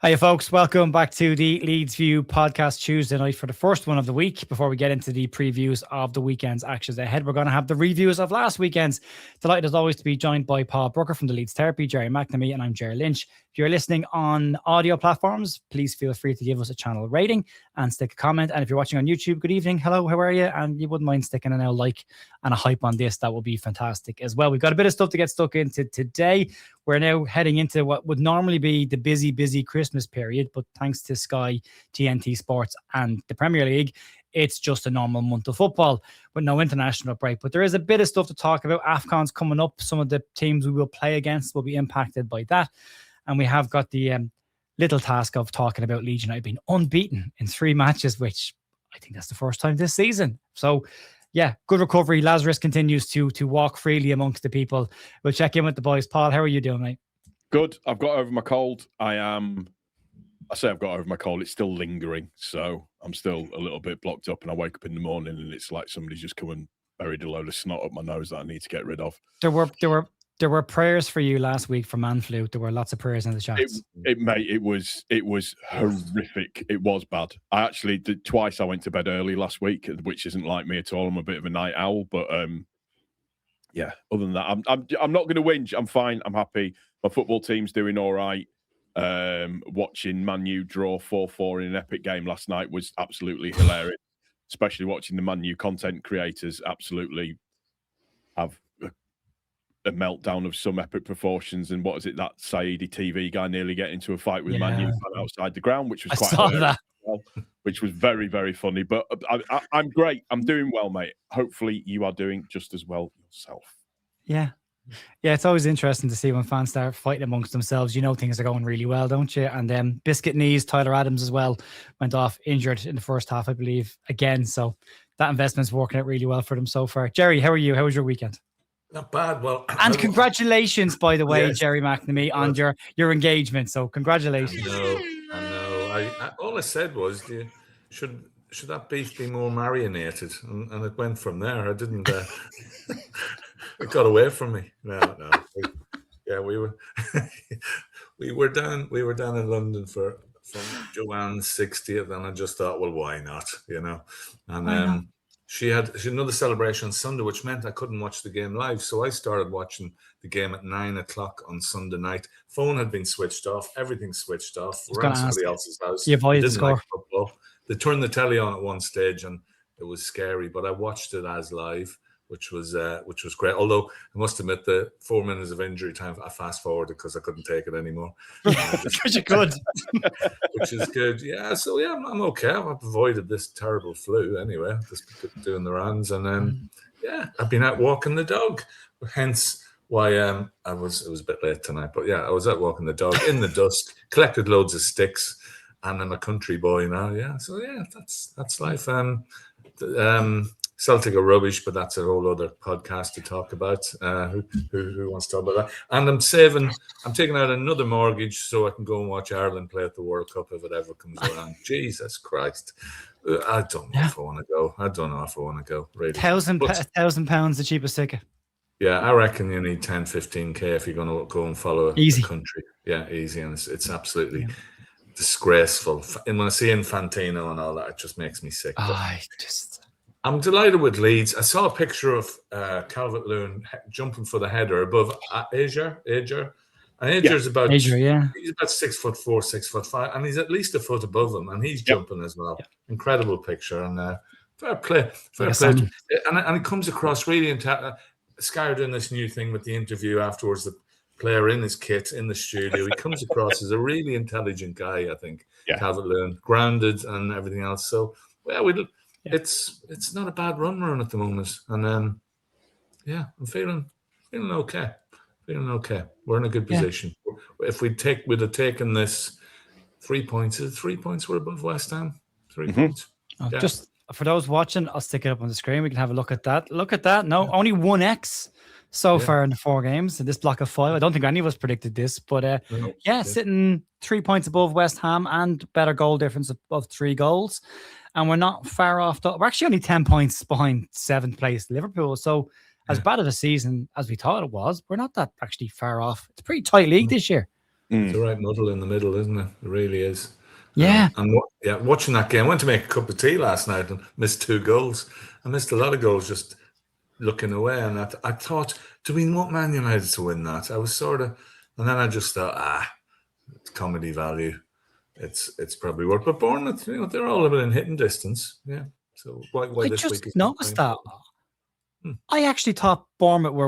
Hi, folks. Welcome back to the Leeds View podcast Tuesday night for the first one of the week. Before we get into the previews of the weekend's actions ahead, we're going to have the reviews of last weekend's. Delighted as always to be joined by Paul Brooker from the Leeds Therapy, Gerry McNamee, and I'm Gerry Lynch. If you're listening on audio platforms, please feel free to give us a channel rating and stick a comment. And if you're watching on YouTube, good evening. Hello, how are you? And you wouldn't mind sticking a like and a hype on this, that will be fantastic as well. We've got a bit of stuff to get stuck into today. We're now heading into what would normally be the busy Christmas period, but thanks to Sky, TNT Sports and the Premier League, it's just a normal month of football with no international break. But there is a bit of stuff to talk about. AFCON's coming up. Some of the teams we will play against will be impacted by that. And we have got the little task of talking about Leeds United being unbeaten in 3 matches, which I think that's the first time this season. So, yeah, good recovery. Lazarus continues to walk freely amongst the people. We'll check in with the boys. Paul, how are you doing, mate? Good. I've got over my cold. I say I've got over my cold. It's still lingering. So I'm still a little bit blocked up. And I wake up in the morning and it's like somebody's just come and buried a load of snot up my nose that I need to get rid of. There were prayers for you last week for man flu. There were lots of prayers in the chat. It was horrific. It was bad. I actually did twice. I went to bed early last week, which isn't like me at all. I'm a bit of a night owl, but yeah. Other than that, I'm not going to whinge. I'm fine. I'm happy. My football team's doing all right. Watching Man U draw 4-4 in an epic game last night was absolutely hilarious. Especially watching the Man U content creators absolutely have a meltdown of some epic proportions. And what is it, that Saidi TV guy nearly getting into a fight with Man U outside the ground, which was which was very, very funny. But I'm great. I'm doing well, mate. Hopefully you are doing just as well yourself. Yeah, it's always interesting to see when fans start fighting amongst themselves. You know things are going really well, don't you? And biscuit knees, Tyler Adams as well, went off injured in the first half, I believe, again. So that investment's working out really well for them so far. Gerry, how are you? How was your weekend? Not bad. Well, and congratulations, by the way, yes, Gerry McNamee, on your engagement. So congratulations. I know. All I said was, should that beef be more marinated? And it went from there. I didn't. It got away from me. No. We were down in London for Joanne's 60th, and I just thought, well, why not? And She had another celebration on Sunday, which meant I couldn't watch the game live. So I started watching the game at 9:00 on Sunday night. Phone had been switched off. Everything switched off. We're at somebody else's house. You avoided the score. Like football. They turned the telly on at one stage, and it was scary. But I watched it as live, which was great. Although I must admit, the 4 minutes of injury time, I fast forwarded because I couldn't take it anymore. Which is good. Which is good. Yeah. So yeah, I'm okay. I've avoided this terrible flu anyway. Just doing the runs, and then I've been out walking the dog. Hence why it was a bit late tonight. But yeah, I was out walking the dog in the dusk. Collected loads of sticks, and I'm a country boy now. Yeah. So yeah, that's life. Celtic are rubbish, but that's a whole other podcast to talk about. Who wants to talk about that? And I'm taking out another mortgage so I can go and watch Ireland play at the World Cup if it ever comes around. Jesus Christ. I don't know if I want to go. Really. £1,000 the cheapest ticket. Yeah, I reckon you need 10, 15K if you're going to go and follow a country. Yeah, easy. And it's absolutely disgraceful. And when I see Infantino and all that, it just makes me sick. I'm delighted with Leeds. I saw a picture of Calvert-Lewin jumping for the header above Ajer. And Ajer's about he's about 6'4", 6'5", and he's at least a foot above him, and he's jumping as well. Incredible picture, and fair play. And it comes across really Sky are doing this new thing with the interview afterwards. The player in his kit in the studio, he comes across as a really intelligent guy. I think Calvert-Lewin, grounded and everything else. So it's not a bad run we're on at the moment, and I'm feeling okay. We're in a good position. If we'd have taken this 3 points, 3 points we're above West Ham. 3 points. Just for those watching, I'll stick it up on the screen. We can have a look at that. No, only 1x so far in the 4 games in this block of 5. I don't think any of us predicted this, but sitting 3 points above West Ham and better goal difference of 3 goals. And we're not far off. We're actually only 10 points behind 7th place Liverpool. So as bad of a season as we thought it was, we're not that actually far off. It's a pretty tight league this year. It's a right muddle in the middle, isn't it? It really is. Yeah. Watching that game, I went to make a cup of tea last night and missed 2 goals. I missed a lot of goals just looking away, and I thought, do we want Man United to win that? I was sort of, and then I just thought, it's comedy value. It's probably worth. But Bournemouth, they're all within hitting distance. Yeah. So why I this just week? noticed that. I actually thought Bournemouth were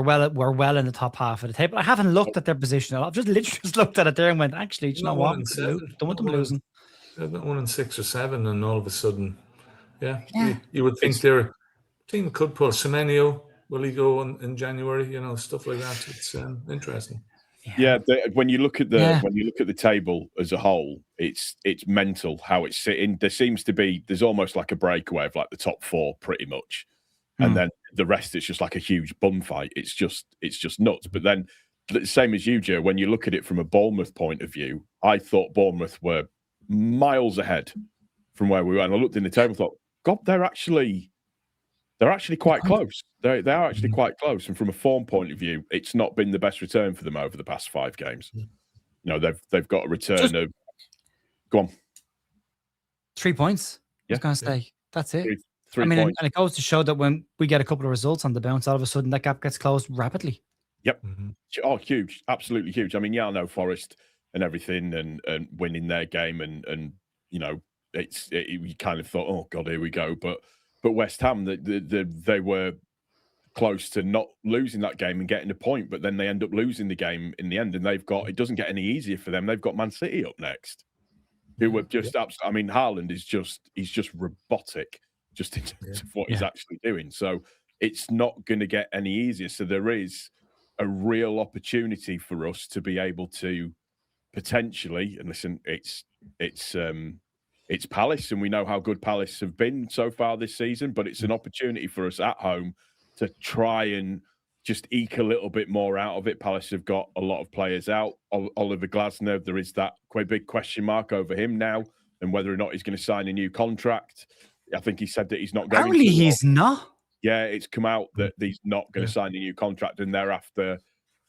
well in the top half of the table. I haven't looked at their position. I've just literally just looked at it there and went, actually, do you know what? Don't want them losing. They've got 1 and 6 or 7, and all of a sudden, you would think they're a team that could pull. Semenyo, will he go in January? Stuff like that. It's interesting. Yeah, when you look at the table as a whole, it's mental how it's sitting. There's almost like a breakaway of like the top 4 pretty much, and then the rest it's just like a huge bum fight. It's just nuts. But then, same as you, Joe, when you look at it from a Bournemouth point of view, I thought Bournemouth were miles ahead from where we were, and I looked in the table and thought, God, they're actually quite close. They are actually quite close. And from a form point of view, it's not been the best return for them over the past 5 games. They've got a return of. Go on. 3 points. Yeah. I was going to say that's it. 3 points. And it goes to show that when we get a couple of results on the bounce, all of a sudden that gap gets closed rapidly. Yep. Oh, huge. Absolutely huge. I mean, Forest and everything and winning their game and you kind of thought, oh God, here we go. But West Ham, they were close to not losing that game and getting a point, but then they end up losing the game in the end, and it doesn't get any easier for them. They've got Man City up next, who were just I mean, Haaland he's just robotic just in terms of what he's actually doing. So it's not going to get any easier. So there is a real opportunity for us to be able to potentially, and listen, it's Palace, and we know how good Palace have been so far this season, but it's an opportunity for us at home to try and just eke a little bit more out of it. Palace have got a lot of players out. Oliver Glasner, there is that quite big question mark over him now and whether or not he's going to sign a new contract. I think he said that he's not going to. Apparently he's not. Yeah, it's come out that he's not going to sign a new contract, and thereafter,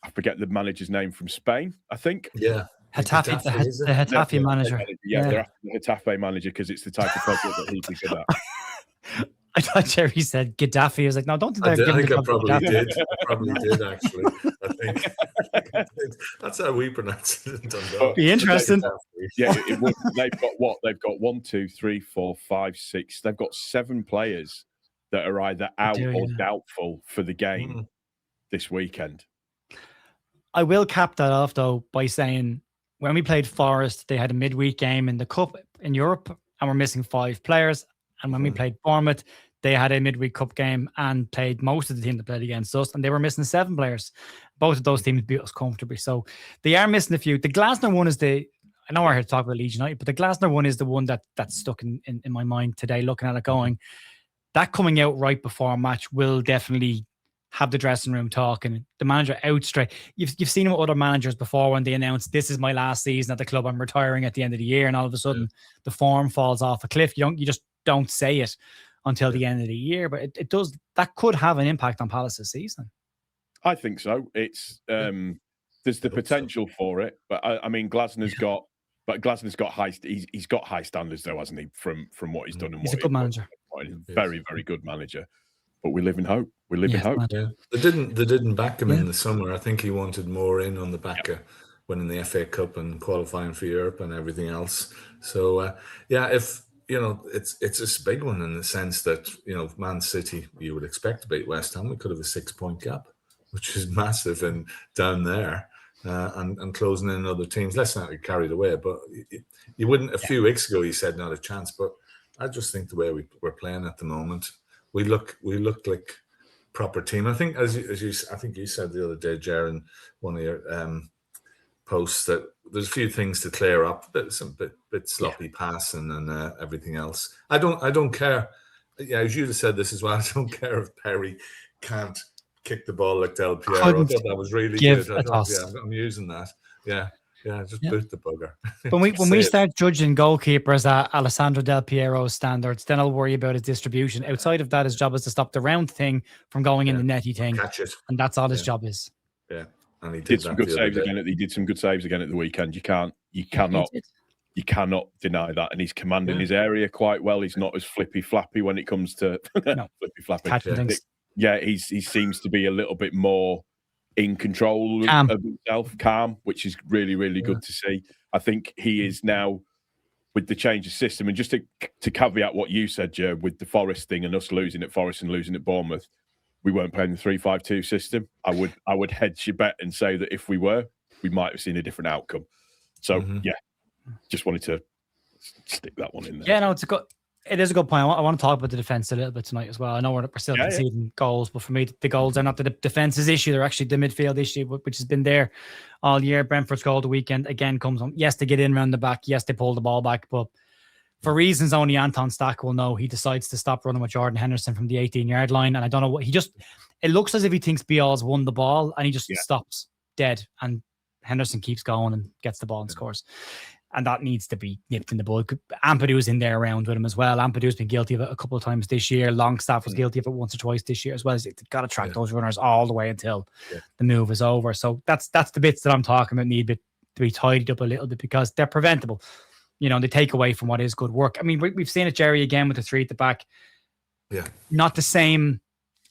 I forget the manager's name from Spain, I think. Yeah. Hetafe, the Hetafe manager. Yeah, they're after the Hetafe manager because it's the type of project that he'd be good at. I thought Gerry said Gaddafi. I was like, no, don't think I think I probably did. I probably did, actually. I think that's how we pronounce it. Be interesting. Yeah, they've got what? They've got 1, 2, 3, 4, 5, 6. They've got 7 players that are either out or doubtful for the game this weekend. I will cap that off, though, by saying when we played Forest, they had a midweek game in the Cup in Europe, and we're missing 5 players. And when we played Bournemouth, they had a midweek cup game and played most of the team that played against us, and they were missing 7 players. Both of those teams beat us comfortably. So they are missing a few. The Glasner one is I know we're here to talk about Leeds United, but the Glasner one is the one that's stuck in my mind today, looking at it going, that coming out right before a match will definitely have the dressing room talking. The manager out straight. You've seen him with other managers before when they announce, this is my last season at the club, I'm retiring at the end of the year, and all of a sudden the form falls off a cliff. You just don't say it until the end of the year, but it does. That could have an impact on Palace's season. I think so. It's there's the potential for it, but I mean, Glasner's got high. He's got high standards, though, hasn't he? From what he's done, and he's a good manager. Very, very good manager. But we live in hope. We live in hope. Yeah. They didn't back him in the summer. I think he wanted more in on the back of winning the FA Cup and qualifying for Europe and everything else. So if it's a big one in the sense that Man City, you would expect to beat West Ham. We could have a 6-point gap, which is massive, and down there and closing in other teams. Let's not get carried away, but you wouldn't. A few weeks ago, you said not a chance, but I just think the way we're playing at the moment, we look like proper team. I think as you said the other day, Gerry, in one of your posts, that there's a few things to clear up. Some bit sloppy passing and everything else. I don't care. Yeah, as you said this as well. I don't care if Perry can't kick the ball like Del Piero. I thought that was really good. I'm using that. Yeah, just boot the bugger. When we start judging goalkeepers at Alessandro Del Piero's standards, then I'll worry about his distribution. Outside of that, his job is to stop the round thing from going in the netty thing. Catch it. And that's all his job is. Yeah. and he did some good saves again. He did some good saves again at the weekend. You cannot deny that, and he's commanding his area quite well. He's not as flippy flappy when it comes to flippy flappy. He seems to be a little bit more in control of himself, calm, which is really, really good to see. I think he is now, with the change of system, and just to caveat what you said, Joe, with the Forest thing and us losing at Forest and losing at Bournemouth, we weren't playing the 3-5-2 system. I would hedge your bet and say that if we were, we might have seen a different outcome. So just wanted to stick that one in there. Yeah, no, it is a good point. I want to talk about the defense a little bit tonight as well. I know we're still conceding goals, but for me, the goals are not the defense's issue. They're actually the midfield issue, which has been there all year. Brentford's goal the weekend again comes on. Yes, they get in around the back. Yes, they pull the ball back, but for reasons only Anton Stack will know, he decides to stop running with Jordan Henderson from the 18-yard line. And I don't know what it looks as if he thinks Bial's won the ball and he just stops dead. And Henderson keeps going and gets the ball and scores. And that needs to be nipped in the bud. Ampadu's in there around with him as well. Ampadu's been guilty of it a couple of times this year. Longstaff was guilty of it once or twice this year as well. They've got to track those runners all the way until the move is over. So that's the bits that I'm talking about need to be tidied up a little bit because they're preventable. They take away from what is good work. I mean, we've seen it, Gerry, again with the three at the back. Yeah. Not the same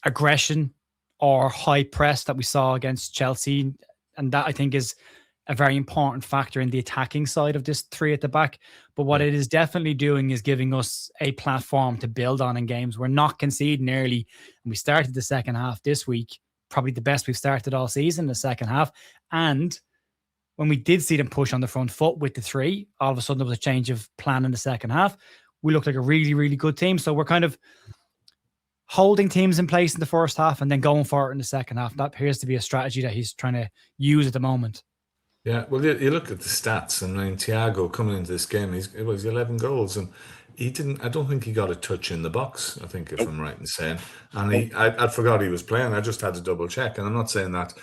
aggression or high press that we saw against Chelsea. And that, I think, is a very important factor in the attacking side of this three at the back. But what it is definitely doing is giving us a platform to build on in games. We're not conceding early. And we started the second half this week, probably the best we've started all season, the second half. And when we did see them push on the front foot with the three, all of a sudden there was a change of plan in the second half. We looked like a really, really good team. So we're kind of holding teams in place in the first half and then going for it in the second half. That appears to be a strategy that he's trying to use at the moment. Yeah, well, you look at the stats, and Thiago coming into this game, it was 11 goals, and I don't think he got a touch in the box, I think, if I'm right in saying. And I forgot he was playing. I just had to double check, and I'm not saying that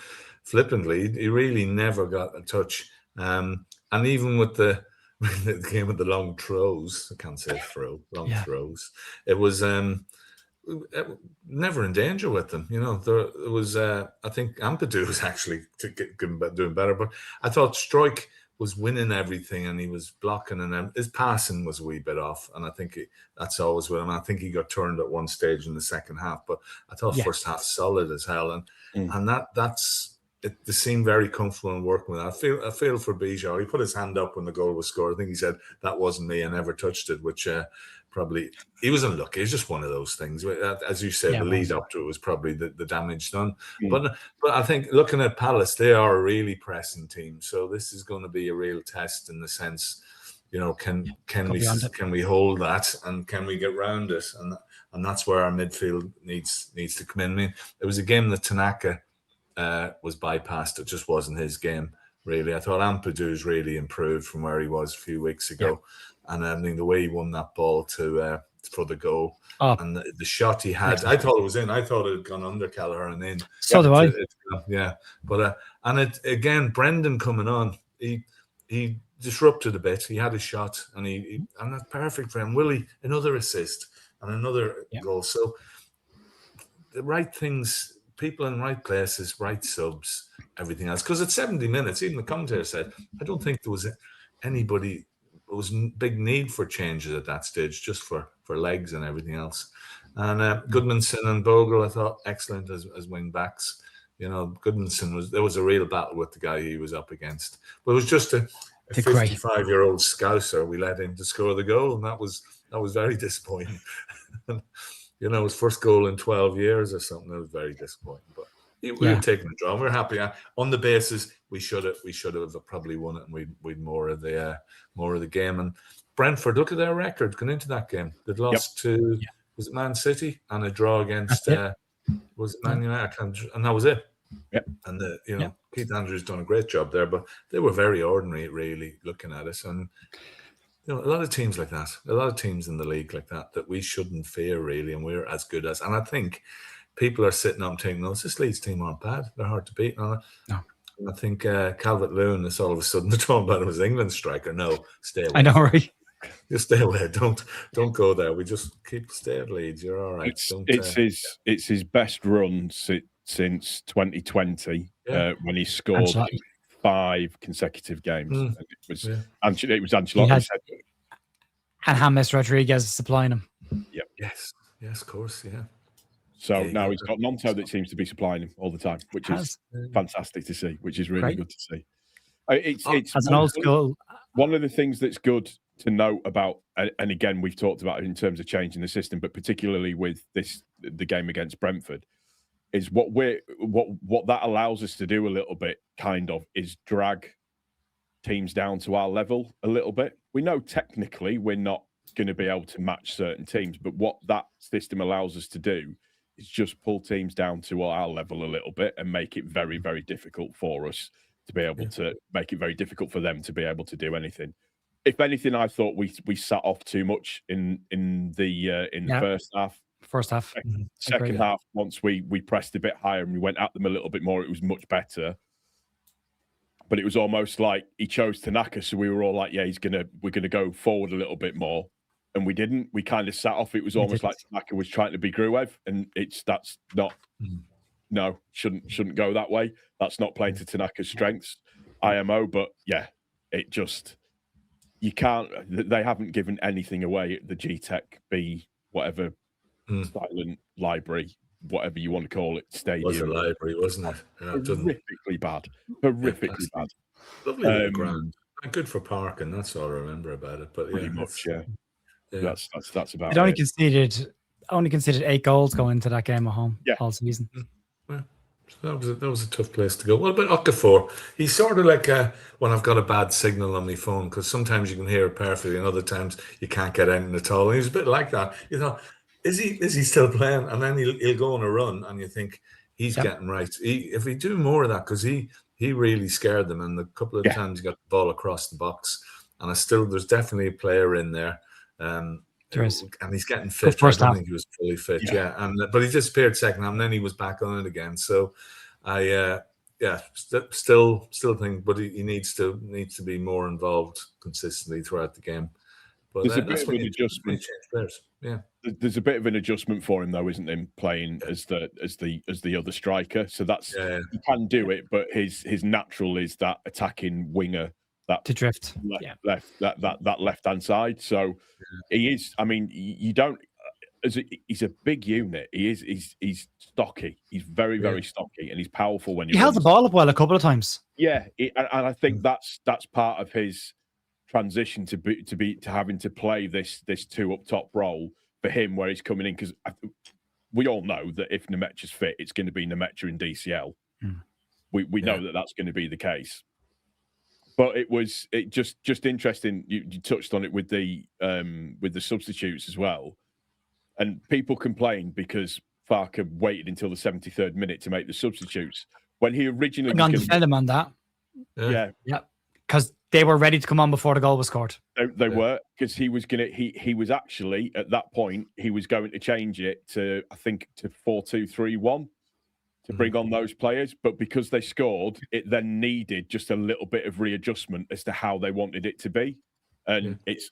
flippantly. He really never got a touch. And even with the game with the long throws, I can't say long throws, it was never in danger with them. There was, I think Ampadu was actually doing better, but I thought Struijk was winning everything and he was blocking, and his passing was a wee bit off. And I think that's always with him. I think he got turned at one stage in the second half, but I thought first half solid as hell. And that's it. They seemed very comfortable in working with that. I feel for Bijou. He put his hand up when the goal was scored. I think he said, "That wasn't me. I never touched it," which probably he was unlucky. It's just one of those things. As you said, the lead up to it was probably the damage done. But I think looking at Palace, they are a really pressing team. So this is going to be a real test in the sense, can we hold that and can we get round it? And that's where our midfield needs to come in. I mean, it was a game that Tanaka was bypassed. It just wasn't his game, really. I thought Ampadu's really improved from where he was a few weeks ago. And I mean, the way he won that ball for the goal and the shot he had, I thought it was in. I thought it had gone under Kelleher and in. So do I. But again, Brendan coming on, he disrupted a bit. He had a shot, and and that's perfect for him. Willie, another assist and another goal. So the right things, people in right places, right subs, everything else. Because at 70 minutes, even the commentator said, I don't think there was anybody. There was big need for changes at that stage, just for legs and everything else. And Goodmanson and Bogle, I thought, excellent as wing backs. Goodmanson there was a real battle with the guy he was up against. But it was just a 55-year-old Scouser we let him to score the goal, and that was very disappointing. His first goal in 12 years or something. That was very disappointing. But we were taking the draw. We're happy on the basis we should have probably won it, and we'd more of the game. And Brentford, look at their record going into that game. They'd lost to was it Man City and a draw against was it Man United, and that was it. Yep. And Keith Andrews done a great job there, but they were very ordinary, really, looking at us. And a lot of teams like that, a lot of teams in the league like that we shouldn't fear, really, and we're as good as. And I think people are sitting up thinking, no, this Leeds team aren't bad. They're hard to beat. No. And I think Calvert-Lewin is all of a sudden they're talking about him as England striker. No, stay away. I know, right? Just stay away. Don't go there. We just stay at Leeds. You're all right. It's his best run since 2020 when he scored Ancelotti. in 5 consecutive games. And it was And Ancelotti James Rodriguez supplying him. Yep. Yes, of course, yeah. So now he's got Nonto that seems to be supplying him all the time, which is fantastic to see, which is really good to see. It's as an old school. One of the things that's good to note about, and again, we've talked about it in terms of changing the system, but particularly with the game against Brentford, is what that allows us to do a little bit, kind of, is drag teams down to our level a little bit. We know technically we're not going to be able to match certain teams, but what that system allows us to do is just pull teams down to our level a little bit and make it very, very difficult for us to be able to make it very difficult for them to be able to do anything. If anything, I thought we sat off too much in the first half. Second half, once we pressed a bit higher and we went at them a little bit more, it was much better. But it was almost like he chose Tanaka, so we were all like, we're gonna go forward a little bit more. And we didn't. We kind of sat off. It was almost like Tanaka was trying to be Gruev, and that's not. No, shouldn't go that way. That's not playing to Tanaka's strengths, IMO. But yeah, it just, you can't. They haven't given anything away at the G-Tech B whatever silent library, whatever you want to call it, stadium. It was a library, wasn't it? Horrifically bad. Horrifically bad. Lovely ground. Good for parking. That's all I remember about it. But pretty much, yeah. That's about it. Only conceded 8 goals going into that game at home all season. Yeah. So that was a tough place to go. Well, but Okafor, he's sort of like when I've got a bad signal on my phone, because sometimes you can hear it perfectly and other times you can't get anything at all. And he's a bit like that. You know, is he still playing? And then he'll go on a run and you think he's getting right. If we do more of that, because he really scared them, and a couple of times he got the ball across the box, and there's definitely a player in there. And he's getting fit. I don't think he was fully fit, but he disappeared second half, and then he was back on it again. So I still think, but he needs to be more involved consistently throughout the game. But there's a bit of an adjustment. There's a bit of an adjustment for him, though, isn't him, playing as the other striker? So that's he can do it, but his natural is that attacking winger. To drift, that left hand side. So he is. I mean, you don't. He's a big unit. He's stocky. He's very very stocky, and he's powerful when he held the ball up well a couple of times. Yeah, and I think that's part of his transition to having to play this 2 up top role for him, where he's coming in, because we all know that if Nemecha's fit, it's going to be Nemecha in DCL. We know that that's going to be the case. But it just interesting. You touched on it with the substitutes as well, and people complained because Farke waited until the 73rd minute to make the substitutes when he originally. I'm going to defend him on that. Yeah, because they were ready to come on before the goal was scored. They were, because he was actually at that point he was going to change it to 4-2-3-1. To bring on those players, but because they scored, it then needed just a little bit of readjustment as to how they wanted it to be. And it's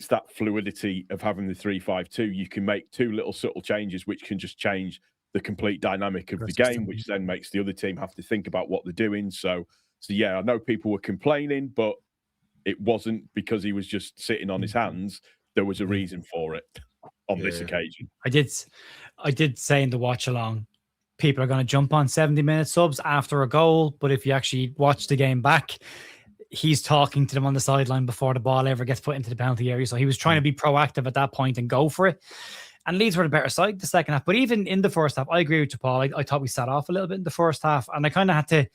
that fluidity of having the 3-5-2. You can make 2 little subtle changes which can just change the complete dynamic of the game, which then makes the other team have to think about what they're doing. So yeah, I know people were complaining, but it wasn't because he was just sitting on his hands. There was a reason for it on this occasion. I did say in the watch along, people are going to jump on 70-minute subs after a goal, but if you actually watch the game back, he's talking to them on the sideline before the ball ever gets put into the penalty area. So he was trying to be proactive at that point and go for it. And Leeds were the better side the second half. But even in the first half, I agree with you, Paul. I thought we sat off a little bit in the first half, and I kind of had to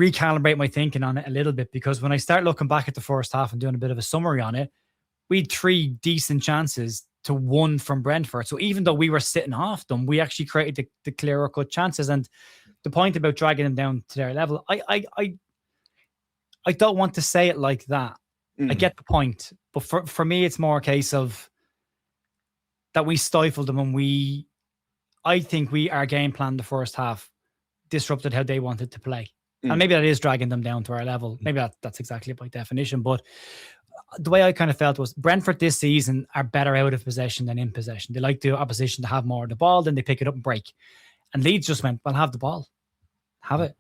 recalibrate my thinking on it a little bit, because when I start looking back at the first half and doing a bit of a summary on it, we had 3 decent chances to 1 from Brentford. So even though we were sitting off them, we actually created the clearer cut chances. And the point about dragging them down to their level, I don't want to say it like that. I get the point. But for me, it's more a case of that we stifled them, and I think our game plan the first half disrupted how they wanted to play. And maybe that is dragging them down to our level. Maybe that's exactly by definition. But the way I kind of felt was Brentford this season are better out of possession than in possession. They like the opposition to have more of the ball, then they pick it up and break. And Leeds just went, well, have the ball. Have it.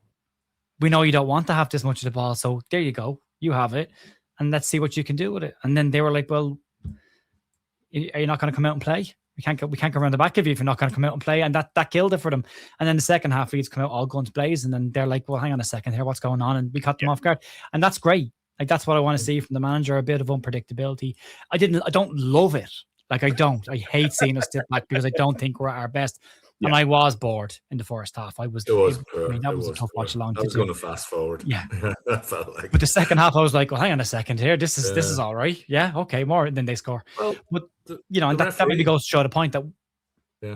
We know you don't want to have this much of the ball, so there you go. You have it, and let's see what you can do with it. And then they were like, well, are you not going to come out and play? We can't go around the back of you if you're not going to come out and play. And that killed it for them. And then the second half, Leeds come out all guns blaze. And then they're like, well, hang on a second here. What's going on? And we caught them off guard. And that's great. Like, that's what I want to see from the manager, a bit of unpredictability. I don't love it. Like, I don't. I hate seeing us step back because I don't think we're at our best. Yeah. And I was bored in the first half. That was a tough watch along. I was going to fast forward. Yeah. I felt like. But the second half, I was like, well, hang on a second here. This is all right. Yeah, okay, more. And then they score. Well, but, and that maybe goes to show the point that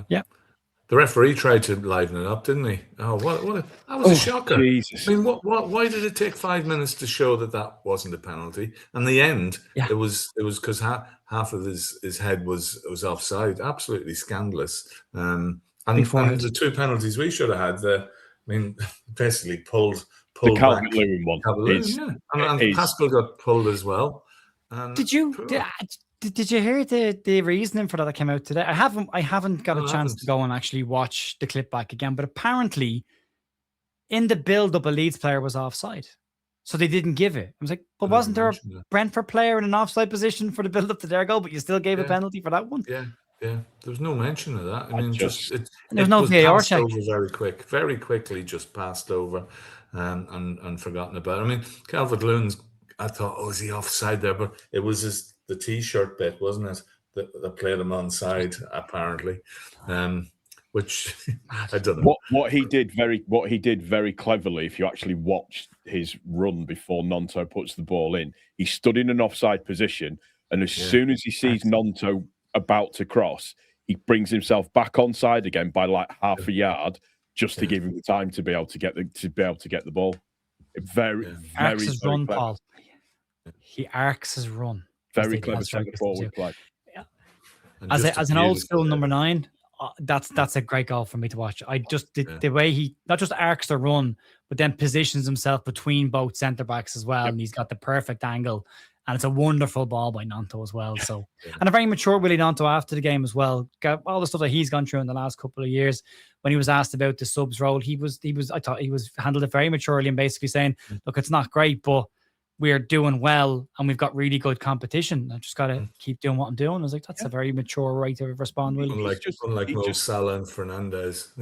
Yeah. The referee tried to liven it up, didn't he? Oh, that was a shocker. Jesus. I mean, why did it take 5 minutes to show that wasn't a penalty? And the end, it was because half of his head was offside. Absolutely scandalous. And the 2 penalties we should have had, basically pulled the back. Calvert-Lewin one. And Pascal got pulled as well. And Did you hear the reasoning for that came out today? I haven't got a chance to go and actually watch the clip back again, but apparently in the build-up, a Leeds player was offside. So they didn't give it. I was like, but wasn't there a Brentford player in an offside position for the build-up to their goal, but you still gave a penalty for that one? Yeah. Yeah, there's no mention of that. I mean, there's no VAR check. Very quickly, just passed over, and forgotten about. I mean, Calvert-Lewin's. I thought, is he offside there? But it was the T-shirt bit, wasn't it, that played him onside apparently, which I don't know. What he did very cleverly. If you actually watched his run before Gnonto puts the ball in, he stood in an offside position, and as soon as he sees Gnonto about to cross, he brings himself back onside again by like half a yard, just to give him the time to be able to get the ball. Very his run, Paul. He arcs his run. Very clever centre forward play. Yeah. As an old school number 9, that's a great goal for me to watch. I just the way he not just arcs the run, but then positions himself between both centre backs as well, and he's got the perfect angle. And it's a wonderful ball by Gnonto as well. So, and a very mature Willie Gnonto after the game as well. Got all the stuff that he's gone through in the last couple of years. When he was asked about the subs role, I thought he was handled it very maturely and basically saying, look, it's not great, but we're doing well and we've got really good competition. I just got to keep doing what I'm doing. I was like, that's a very mature way to respond. Unlike Mo Salah and Fernandez.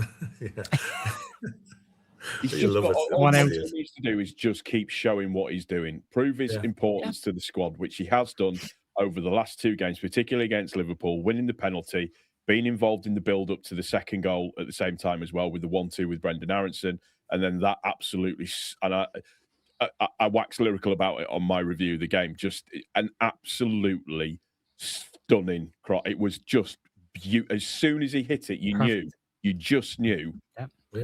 All he needs to do is just keep showing what he's doing, prove his importance to the squad, which he has done over the last 2 games, particularly against Liverpool, winning the penalty, being involved in the build-up to the second goal at the same time as well with the 1-2 with Brendan Aronson, and then that absolutely, and I wax lyrical about it on my review of the game, just an absolutely stunning cross. It was just beautiful. As soon as he hit it, you just knew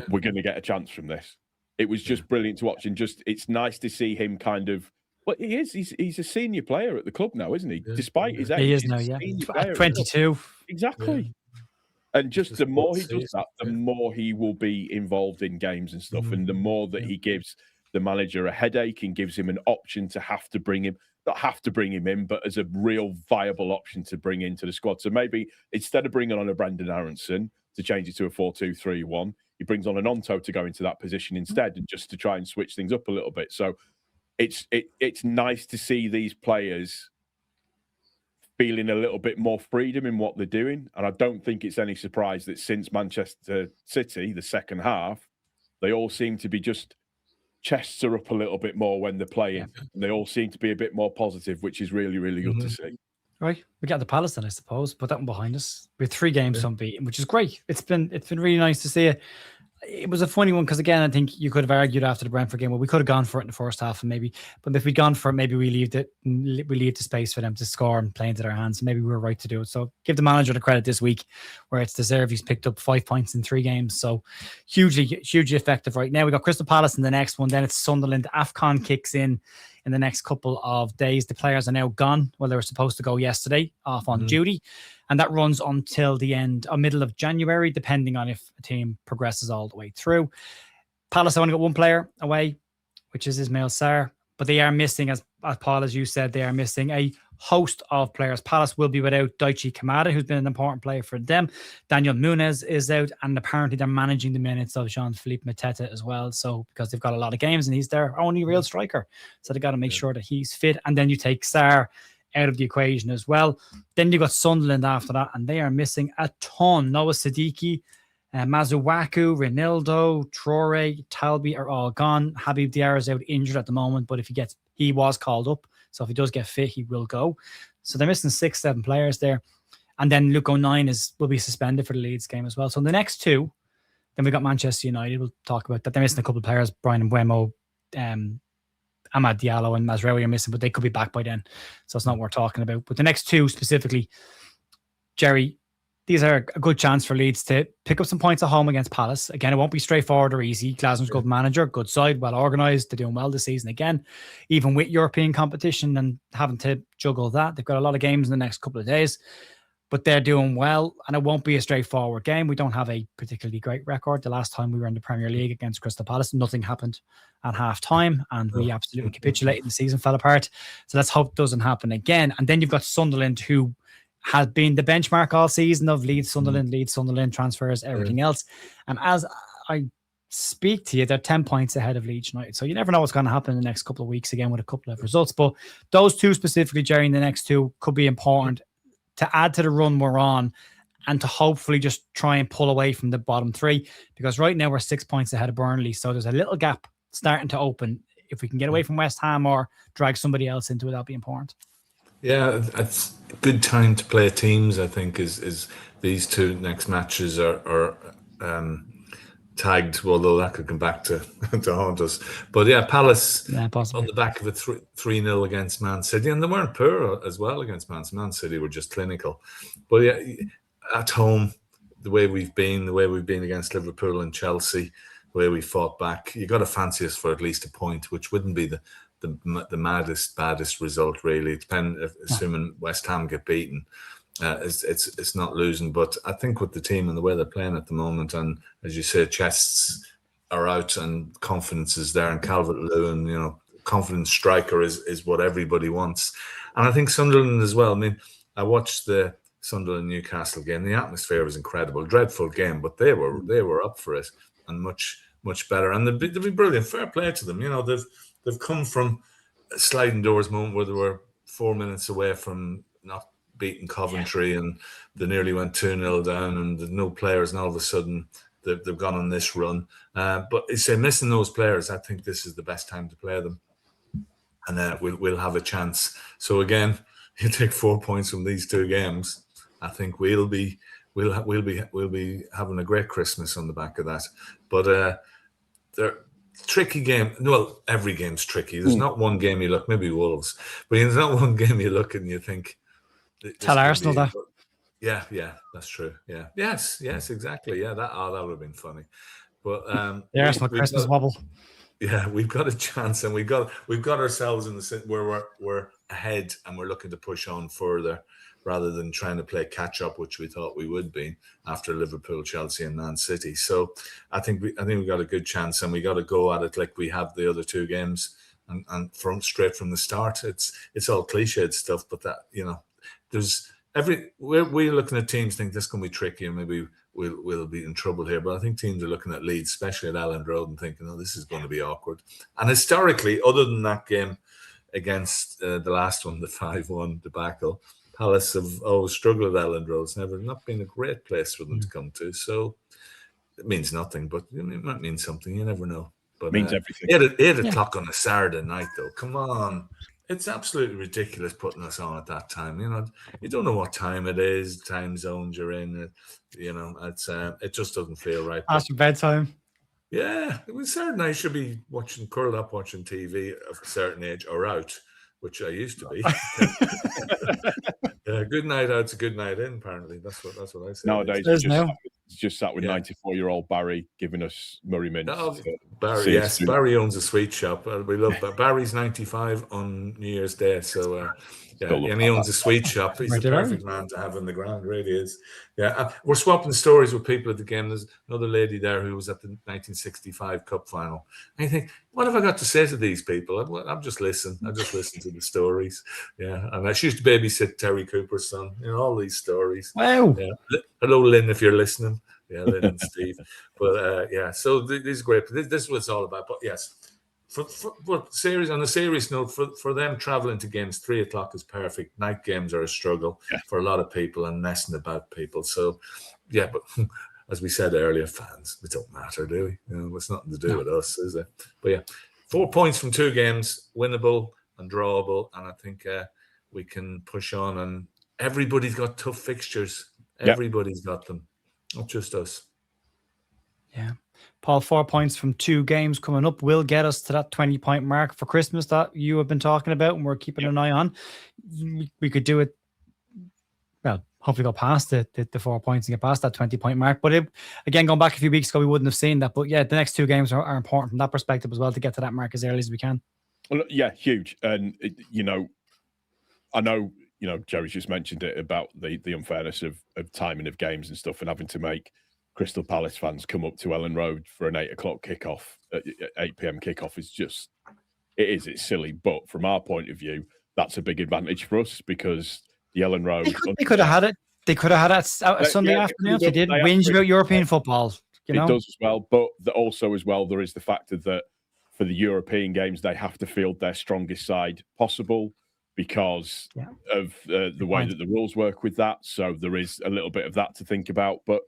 we're going to get a chance from this. It was just brilliant to watch, and it's nice to see him kind of. Well, he is. He's a senior player at the club now, isn't he? Despite his age, he is now. Yeah, 22. Exactly. Yeah. And just the more he does that, the more he will be involved in games and stuff, and the more that he gives the manager a headache and gives him an option to not have to bring him in, but as a real viable option to bring into the squad. So maybe instead of bringing on a Brendan Aronson to change it to a 4-2-3-1, he brings on a Gnonto to go into that position instead, and just to try and switch things up a little bit. So it's nice to see these players feeling a little bit more freedom in what they're doing. And I don't think it's any surprise that since Manchester City, the second half, they all seem to be just chests are up a little bit more when they're playing. And they all seem to be a bit more positive, which is really, really good to see. Right, we got the Palace then, I suppose. Put that one behind us. We had 3 games unbeaten, which is great. It's been really nice to see it. It was a funny one because, again, I think you could have argued after the Brentford game, well, we could have gone for it in the first half, and maybe, but if we'd gone for it, maybe we leave the space for them to score and play into their hands. Maybe we were right to do it. So give the manager the credit this week, where it's deserved. He's picked up 5 points in 3 games, so hugely effective right now. We got Crystal Palace in the next one. Then it's Sunderland. AFCON kicks in the next couple of days. The players are now gone. Well, they were supposed to go yesterday, off on duty. And that runs until the middle of January, depending on if a team progresses all the way through. Palace only got 1 player away, which is Ismail Sarr. But they are missing, as Paul, as you said, they are missing a host of players. Palace will be without Daichi Kamada, who's been an important player for them. Daniel Munez is out, and apparently they're managing the minutes of Jean-Philippe Mateta as well. So because they've got a lot of games and he's their only real striker, so they got to make sure that he's fit. And then you take Sarr out of the equation as well. Then you got Sunderland after that, and they are missing a ton. Noah Siddiqui, Mazuwaku, Ronaldo, Traore, Talbi are all gone. Habib Diarra is out injured at the moment, but if he was called up. So if he does get fit, he will go. So they're missing 6-7 players there. And then Luke O'Nien will be suspended for the Leeds game as well. So in the next two, then we got Manchester United. We'll talk about that. They're missing a couple of players. Brian Mbeumo, Amad Diallo and Mazraoui are missing, but they could be back by then. So it's not worth talking about. But the next two specifically, Gerry, these are a good chance for Leeds to pick up some points at home against Palace. Again, it won't be straightforward or easy. Glasnow's good manager, good side, well organised. They're doing well this season again, even with European competition and having to juggle that. They've got a lot of games in the next couple of days, but they're doing well, and it won't be a straightforward game. We don't have a particularly great record. The last time we were in the Premier League against Crystal Palace, nothing happened at half-time, and we absolutely capitulated. The season fell apart. So let's hope it doesn't happen again. And then you've got Sunderland, who has been the benchmark all season of Leeds Sunderland transfers, everything else. And as I speak to you, they're 10 points ahead of Leeds United. So you never know what's going to happen in the next couple of weeks again with a couple of results. But those two specifically, Gerry, in the next two could be important to add to the run we're on and to hopefully just try and pull away from the bottom three, because right now we're 6 points ahead of Burnley. So there's a little gap starting to open. If we can get away from West Ham or drag somebody else into it, that'll be important. Yeah, it's a good time to play teams, I think, is these two next matches are tagged, although that could come back to haunt us. But yeah, Palace on the back of a 3-0 against Man City, and they weren't poor as well against Man City, were just clinical. But yeah, at home, the way we've been against Liverpool and Chelsea, the way we fought back, you got to fancy us for at least a point, which wouldn't be the baddest result, really. Assuming West Ham get beaten, it's not losing. But I think with the team and the way they're playing at the moment, and as you say, chests are out and confidence is there, and Calvert-Lewin, confident striker is what everybody wants. And I think Sunderland as well. I mean, I watched the Sunderland Newcastle game. The atmosphere was incredible. Dreadful game, but they were up for it and much better. And they've been brilliant. Fair play to them. They've come from a sliding doors moment where they were 4 minutes away from not beating Coventry, and they nearly went 2-0 down, and there's no players, and all of a sudden they've gone on this run. But missing those players, I think this is the best time to play them, and we'll have a chance. So again, you take 4 points from these two games, I think we'll be having a great Christmas on the back of that. But they're tricky game. Well, every game's tricky. There's not one game you look, maybe Wolves, but there's not one game you look and you think. Tell Arsenal that. Yeah, that's true. Yeah, yes, exactly. Yeah, that would have been funny. But the Arsenal Christmas wobble. Yeah, we've got a chance, and we've got ourselves in the where we're ahead, and we're looking to push on further, rather than trying to play catch up, which we thought we would be after Liverpool, Chelsea, and Man City. So I think we got a good chance, and we got to go at it like we have the other two games, and straight from the start. It's all cliched stuff, but that we're looking at teams think this is going to be tricky, and maybe we'll be in trouble here. But I think teams are looking at Leeds, especially at Elland Road, and thinking, oh, this is going to be awkward. And historically, other than that game against the last one, the 5-1 debacle, Palace have always struggled at Elland Road. It's never not been a great place for them to come to. So it means nothing, but it might mean something. You never know. But it means everything. 8 o'clock on a Saturday night, though. Come on. It's absolutely ridiculous putting us on at that time. You don't know what time it is, time zones you're in. It just doesn't feel right. After bedtime. Yeah. Saturday night should be curled up watching TV of a certain age, or out, which I used to be. Good night out's a good night in, apparently. That's what I say. Nowadays, just sat with 94-year-old Barry giving us Murray Mints. Barry, yes, Barry owns a sweet shop. We love Barry's 95 on New Year's Day, so and he owns a sweet shop. He's the perfect man to have in the ground, really is. Yeah, we're swapping stories with people at the game. There's another lady there who was at the 1965 Cup final. And you think, what have I got to say to these people? I'm just listening. I just listen to the stories. Yeah, and she used to babysit Terry Cooper's son. All these stories. Wow. Yeah. Hello, Lynn, if you're listening. Yeah, Lynn and Steve. But so this is great. This is what it's all about. But yes, for series, on a serious note, for them traveling to games, 3 o'clock is perfect. Night games are a struggle for a lot of people and messing about people. So yeah, but as we said earlier, fans, it don't matter, do we? It's nothing to do with us, is it? But yeah, 4 points from 2 games, winnable and drawable, and I think we can push on. And everybody's got tough fixtures. Everybody's got them. Not just us. Yeah. Paul, 4 points from 2 games coming up will get us to that 20-point mark for Christmas that you have been talking about and we're keeping an eye on. We could do it, well, hopefully go past the 4 points and get past that 20-point mark. But again, going back a few weeks ago, we wouldn't have seen that. But yeah, the next 2 games are important from that perspective as well to get to that mark as early as we can. Well, yeah, huge. And, I know, Gerry's just mentioned it about the unfairness of timing of games and stuff and having to make Crystal Palace fans come up to Ellen Road for an 8 o'clock kickoff, 8 p.m. kickoff is just, it's silly. But from our point of view, that's a big advantage for us because the Ellen Road. They could have had it. They could have had it a Sunday afternoon. They did whinge about European football. It does as well. But also as well, there is the factor that for the European games, they have to field their strongest side possible because of the way that the rules work with that. So there is a little bit of that to think about. But,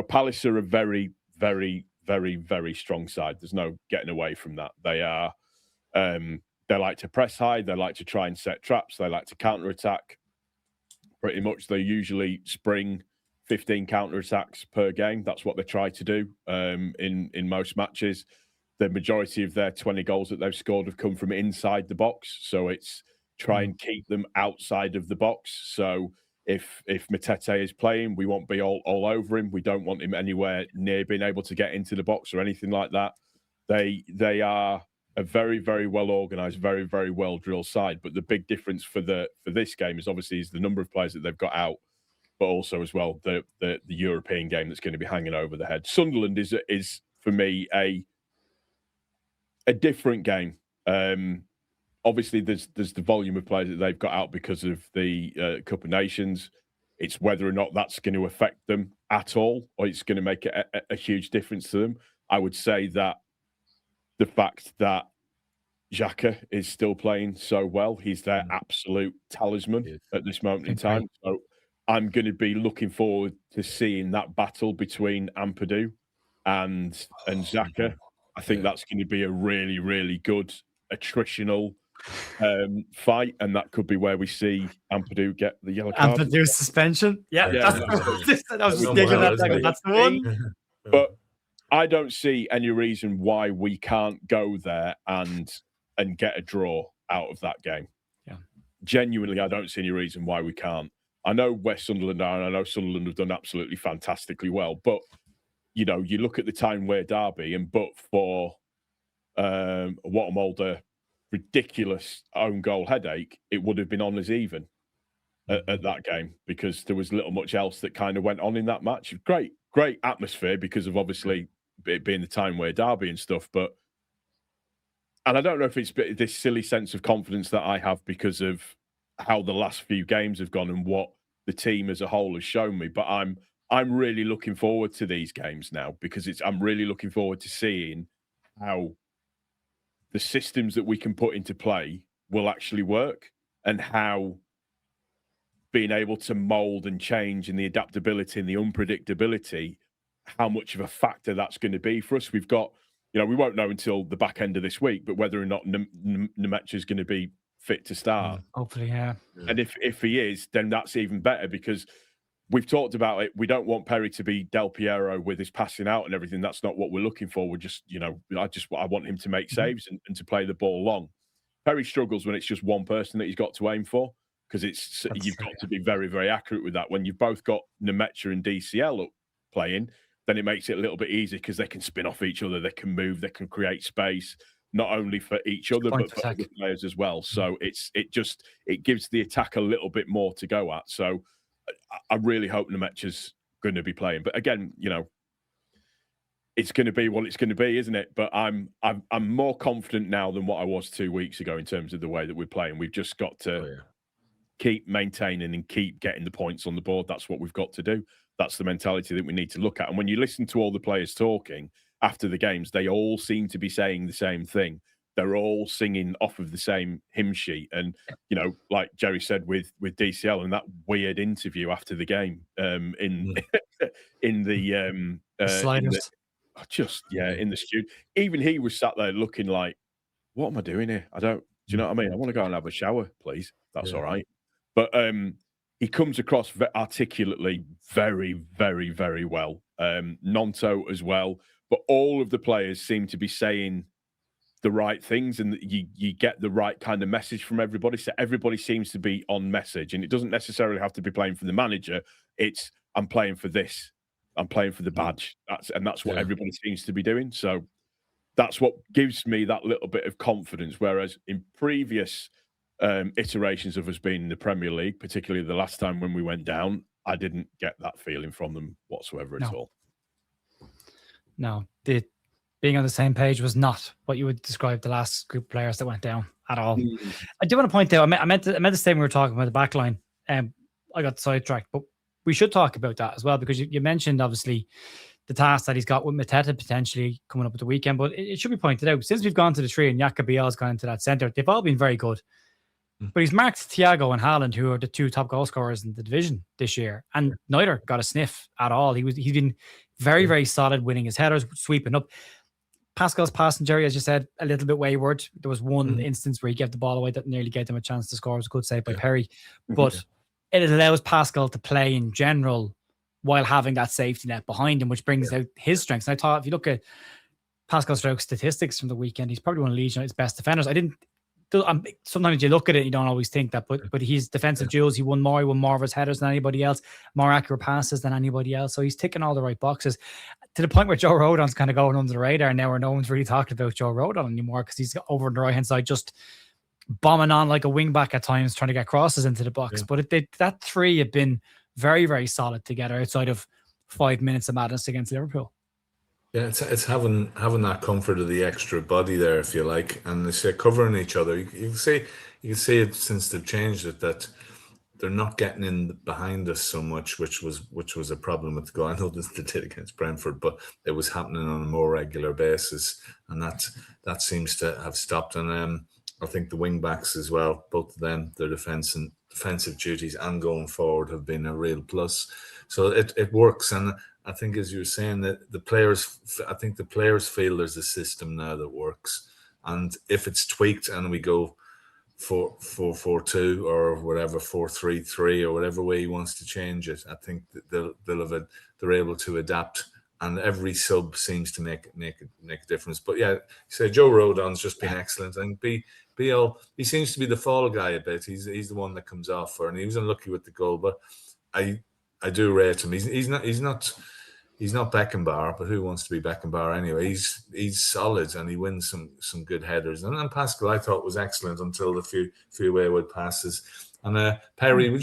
Palace are a very, very, very, very strong side. There's no getting away from that. They are, they like to press high. They like to try and set traps. They like to counter-attack. Pretty much they usually spring 15 counter-attacks per game. That's what they try to do in most matches. The majority of their 20 goals that they've scored have come from inside the box. So it's try and keep them outside of the box. So if Matete is playing, we won't be all over him. We don't want him anywhere near being able to get into the box or anything like that. They are a very, very well organised, very, very well drilled side. But the big difference for this game is obviously the number of players that they've got out, but also as well the European game that's going to be hanging over the head. Sunderland is for me a different game. Obviously, there's the volume of players that they've got out because of the Cup of Nations. It's whether or not that's going to affect them at all, or it's going to make a huge difference to them. I would say that the fact that Xhaka is still playing so well, he's their absolute talisman at this moment in time. So I'm going to be looking forward to seeing that battle between Ampadu and Xhaka. I think that's going to be a really, really good attritional fight, and that could be where we see Ampadu get the yellow card. Ampadu suspension. I was just giggling at that. That's the one. But I don't see any reason why we can't go there and get a draw out of that game. Yeah. Genuinely, I don't see any reason why we can't. I know where Sunderland are, and I know Sunderland have done absolutely fantastically well, but you look at the Tyne-Wear derby, and but for Wattenmolder ridiculous own goal headache, it would have been on as even at that game because there was little much else that kind of went on in that match. Great atmosphere because of obviously it being the Tyne-Wear derby and stuff, and I don't know if it's this silly sense of confidence that I have because of how the last few games have gone and what the team as a whole has shown me, but I'm really looking forward to these games now because I'm really looking forward to seeing how the systems that we can put into play will actually work and how being able to mold and change and the adaptability and the unpredictability, how much of a factor that's going to be for us. We've got, we won't know until the back end of this week, but whether or not Nemecha is going to be fit to start. Hopefully, yeah. And if he is, then that's even better because we've talked about it. We don't want Perry to be Del Piero with his passing out and everything. That's not what we're looking for. We're just, I want him to make saves and to play the ball long. Perry struggles when it's just one person that he's got to aim for because you've got to be very, very accurate with that. When you've both got Nemecha and DCL up playing, then it makes it a little bit easier because they can spin off each other, they can move, they can create space, not only for each other but for other players as well. So it gives the attack a little bit more to go at. So I really hope Nemecha's going to be playing. But again, it's going to be what it's going to be, isn't it? But I'm more confident now than what I was 2 weeks ago in terms of the way that we're playing. We've just got to keep maintaining and keep getting the points on the board. That's what we've got to do. That's the mentality that we need to look at. And when you listen to all the players talking after the games, they all seem to be saying the same thing. They're all singing off of the same hymn sheet. And, like Gerry said with DCL and that weird interview after the game in the sliders. In the studio. Even he was sat there looking like, what am I doing here? Do you know what I mean? I want to go and have a shower, please. That's all right. But he comes across articulately very, very, very well. Nonto as well. But all of the players seem to be saying the right things, and you get the right kind of message from everybody. So everybody seems to be on message, and it doesn't necessarily have to be playing for the manager. It's, I'm playing for this. I'm playing for the badge. That's what everybody seems to be doing. So that's what gives me that little bit of confidence. Whereas in previous iterations of us being in the Premier League, particularly the last time when we went down, I didn't get that feeling from them whatsoever at all. No, being on the same page was not what you would describe the last group of players that went down at all. I do want to point out, I meant to say when we were talking about the back line, I got sidetracked, but we should talk about that as well, because you mentioned obviously the task that he's got with Mateta potentially coming up at the weekend, but it should be pointed out, since we've gone to the tree and Yacobiel's gone into that centre, they've all been very good. But he's marked Thiago and Haaland, who are the two top goal scorers in the division this year, and neither got a sniff at all. He's been very, very solid, winning his headers, sweeping up. Pascal's passing, Gerry, as you said, a little bit wayward. There was one instance where he gave the ball away that nearly gave them a chance to score. It was a good save by Perry. But it allows Pascal to play in general while having that safety net behind him, which brings out his strengths. And I thought, if you look at Pascal Stroke's statistics from the weekend, he's probably one of Leeds United's best defenders. Sometimes you look at it, you don't always think that, but he's defensive duels. He won more of his headers than anybody else, more accurate passes than anybody else. So he's ticking all the right boxes, to the point where Joe Rodon's kind of going under the radar now, where no one's really talking about Joe Rodon anymore, because he's over on the right hand side, just bombing on like a wing back at times, trying to get crosses into the box. But that three have been very, very solid together outside of 5 minutes of madness against Liverpool. Yeah, it's having that comfort of the extra body there, if you like, and they covering each other. You can see it since they've changed it, that they're not getting in behind us so much, which was a problem with the goal. I know they did against Brentford, but it was happening on a more regular basis, and that seems to have stopped. And I think the wing backs as well, both of them, their defensive duties and going forward have been a real plus. So it works, and I think, as you were saying, that the players feel there's a system now that works, and if it's tweaked and we go 4-4-2 or whatever, 4-3-3 or whatever way he wants to change it, I think that they're able to adapt, and every sub seems to make a difference. But yeah, so Joe Rodon's just been excellent, and he seems to be the fall guy a bit. He's the one that comes off for, and he was unlucky with the goal, but I do rate him. He's not Beckenbauer, but who wants to be Beckenbauer anyway? He's solid, and he wins some good headers. And then Pascal, I thought, was excellent until the few wayward passes. And Perry,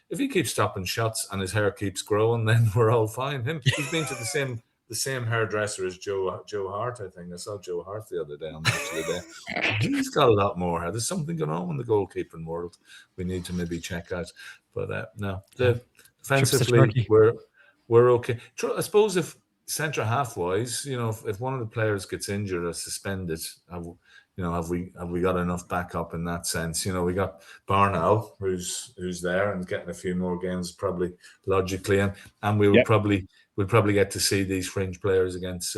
if he keeps stopping shots and his hair keeps growing, then we're all fine. He's been to the same hairdresser as Joe Hart, I think. I saw Joe Hart the other day on Match of the Day. He's got a lot more hair. There's something going on in the goalkeeping world we need to maybe check out. But no, defensively, we're okay. I suppose if centre half wise, if one of the players gets injured or suspended, have we got enough backup in that sense? We got Barnell, who's there and getting a few more games probably logically, and we'll probably get to see these fringe players against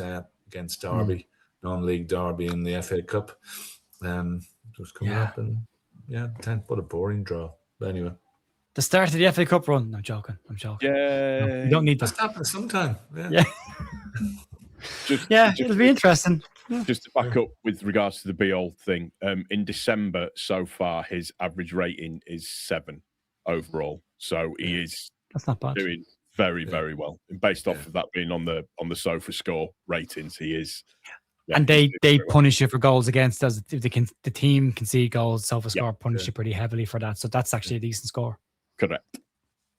Derby, non-league Derby in the FA Cup. Just coming up, and 10th. What a boring draw. But anyway. The start of the FA Cup run. I'm joking. Yeah. No, you don't need that. That's happened sometime. Yeah. It'll be interesting. Just to back up with regards to the Beal thing, in December so far, his average rating is 7 overall. So he is that's not bad. Doing very, very well. And based off of that being on the sofa score ratings, he is. Yeah, and they punish you for goals against us. If the team concede goals, sofa score punish you pretty heavily for that. So that's actually a decent score. Correct.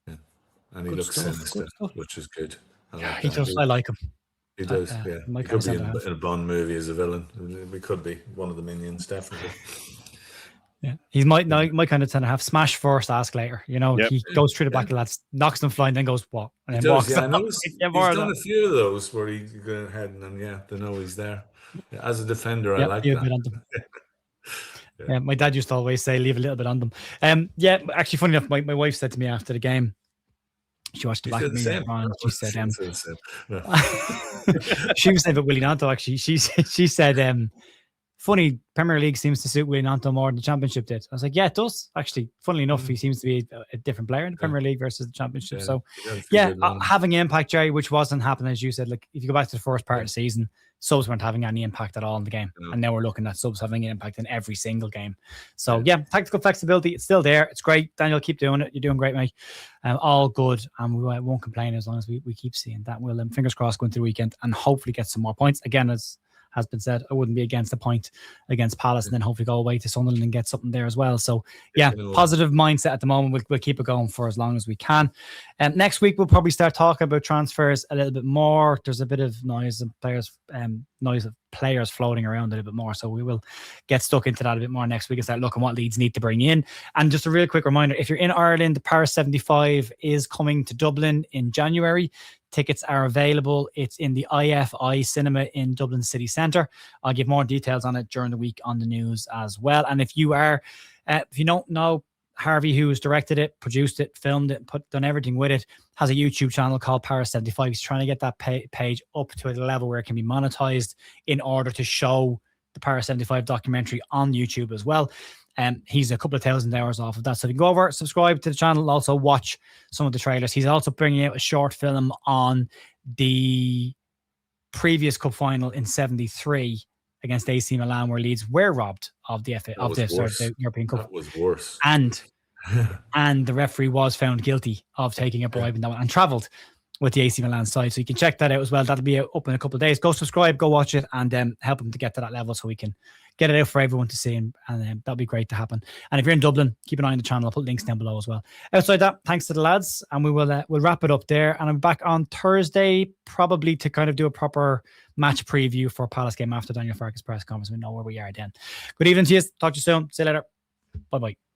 Yeah. And he looks sinister, which is good. He does. I like him. He does, yeah. He could be in a Bond movie as a villain. We could be one of the minions, definitely. Yeah, he might kind of tend to have smash first, ask later. You know, he goes through the back of the lads, knocks them flying, then goes what, and then walks. Yeah, I know he's done a few of those where he go ahead and then they know he's there. Yeah, as a defender, I like that. On them. Yeah, my dad used to always say, leave a little bit on them. Yeah, actually, funny enough, my wife said to me after the game, she watched the back of me later on. She said, she was saying about Willie Nanto, actually. She said, funny, Premier League seems to suit Willie Nanto more than the Championship did. I was like, yeah, it does. Actually, funnily enough, he seems to be a different player in the Premier League versus the Championship. So, having an impact, Gerry, which wasn't happening, as you said. Like, if you go back to the first part of the season, subs weren't having any impact at all in the game. And now we're looking at subs having an impact in every single game. So, tactical flexibility, it's still there. It's great. Daniel, keep doing it. You're doing great, mate. All good. And we won't complain as long as we keep seeing that. We'll, fingers crossed, go into the weekend and hopefully get some more points. Again, as has been said, I wouldn't be against a point against Palace and then hopefully go away to Sunderland and get something there as well. So positive mindset at the moment. We'll keep it going for as long as we can. Next week we'll probably start talking about transfers a little bit more. There's a bit of noise of players floating around a little bit more, so we will get stuck into that a bit more next week and start looking what Leeds need to bring in. And just a real quick reminder, if you're in Ireland, the Paris 75 is coming to Dublin in January. Tickets are available. It's in the IFI Cinema in Dublin City Centre. I'll give more details on it during the week on the news as well. And if you don't know, Harvey, who's directed it, produced it, filmed it, done everything with it, has a YouTube channel called Paris 75. He's trying to get that page up to a level where it can be monetized in order to show the Paris 75 documentary on YouTube as well. He's a couple of 1,000 hours off of that. So if you go over, subscribe to the channel, also watch some of the trailers. He's also bringing out a short film on the previous cup final in 73 against AC Milan, where Leeds were robbed of the the European Cup. That was worse. And the referee was found guilty of taking a bribe in that one and travelled with the AC Milan side. So you can check that out as well. That'll be up in a couple of days. Go subscribe, go watch it, and help him to get to that level so we can get it out for everyone to see, and that'll be great to happen. And if you're in Dublin, keep an eye on the channel. I'll put links down below as well. Outside that, thanks to the lads, and we'll wrap it up there. And I'm back on Thursday, probably to kind of do a proper match preview for Palace game after Daniel Farke's press conference. We know where we are then. Good evening to you. Talk to you soon. See you later. Bye-bye.